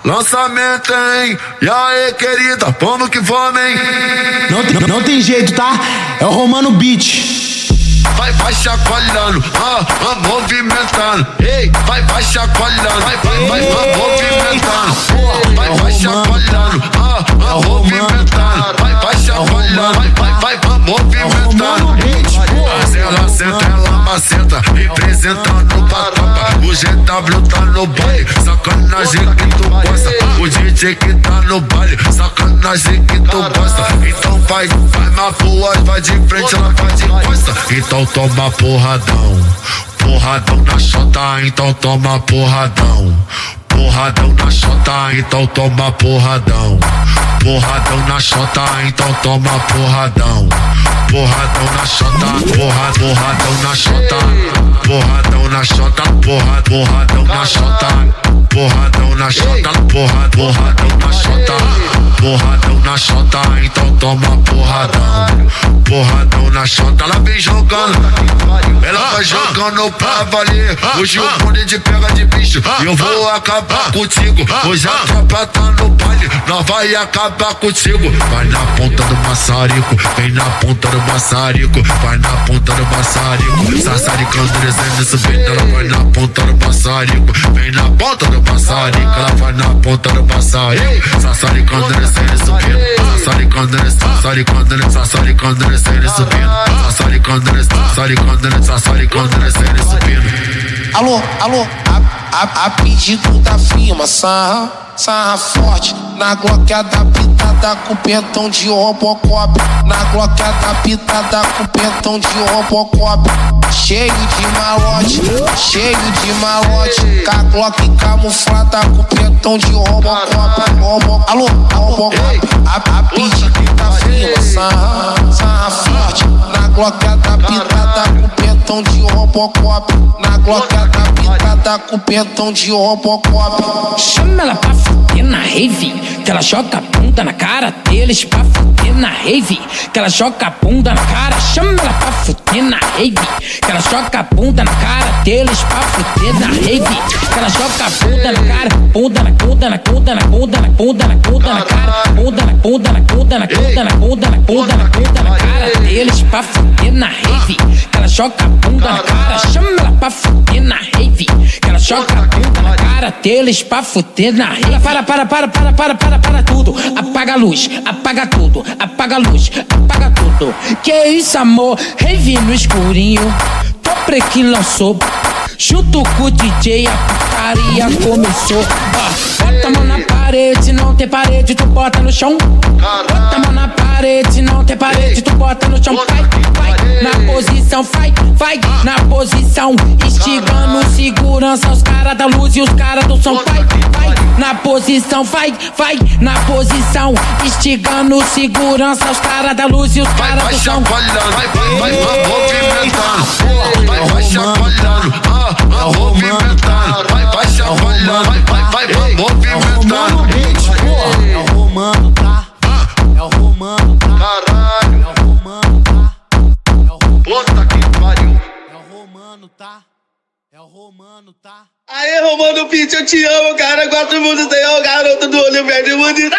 Lançamento, hein? E aí, querida, vamos que vamos, hein? Não tem jeito, tá? É o Romano Beat. Vai chacoalhando, movimentando. Ei, vai chacoalhando, vai movimentando. Vai chacoalhando, movimentando. Vai chacoalhando, vai movimentando. Ela senta, ela maceta, representando pra tropa. O GW tá no baile, sacanagem que tu gosta. O DJ que tá no baile, sacanagem que tu gosta. Então vai na voz, vai de frente, ela vai de costa. Então toma porradão, porradão na chota, então toma porradão. Porradão na chota, então toma porradão. Porradão na chota, então toma porradão. Porradão na chota, porradão na chota. Porradão na chota, porradão na chota. Porradão na chota, porradão na chota. Porradão na chota, então toma porradão. Porradão na chota, ela vem jogando. Ela vai jogando pra valer. Hoje o bonde de pega de bicho e eu vou acabar contigo. Hoje a tropa tá no baile, nós vai acabar contigo. Vai na ponta do maçarico, vem na ponta do maçarico. Vai na ponta do maçarico, sassaricando, descendo, subindo. Ela vai na ponta do maçarico, vem na ponta do maçarico. Ela vai na ponta do maçarico, sassaricando, descendo, subindo. Sassaricando, sassaricando, sassaricando, descendo, subindo. Sassaricando, descendo, subindo. Alô, a pedido da firma, sarra forte. Na gloqueada pitada com pentão de Robocop. Na gloqueada pitada com pentão de Robocop. Cheio de malote. Com a glock camuflada com pentão de Robocop. Alô, Robocop. A pedido da firma, sarra forte. Na gloqueada pitada com pentão de Robocop. Na gloqueada pitada com pentão de Robocop. Chama ela pra fuder na rave, que ela joga a bunda na cara deles. Pra fuder na rave, que ela joga a bunda na cara. Chama ela pra fuder na rave, que ela joga a bunda na cara deles. Pra fuder na rave, que ela joga a bunda na cara. Bunda na bunda na bunda na bunda na bunda na bunda na cara. Bunda na bunda na bunda na bunda na bunda na bunda na bunda na cara deles. Pra fuder na rave, que ela joga a bunda na cara. Chama ela pra fuder na rave, que ela joga a bunda na cara deles. Pra fuder na rave. Para tudo, apaga a luz, apaga tudo, apaga a luz, apaga tudo. Que isso, amor? Rave no escurinho, Topre que lançou. Junto com o DJ a putaria começou. Bota a mão na parede, não tem parede, tu bota no chão. Bota a mão na parede, não tem parede, tu bota no chão. Vai, na posição, vai, na posição. Instigando segurança, os caras da luz e os caras do som. Vai, na posição, vai, na posição. Instigando segurança, os caras da luz e os caras do som. Vai movimentando, vai chacoalhando, movimentando. Vai chacoalhando, vai movimentando. É o Romano, tá? É o Romano, tá? Caralho, é o Romano, tá? puta que pariu. É o Romano, tá? É o Romano, tá? Aê, Romano Beat, eu te amo, cara. Gosto muito do senhor, garoto do olho verde bonito.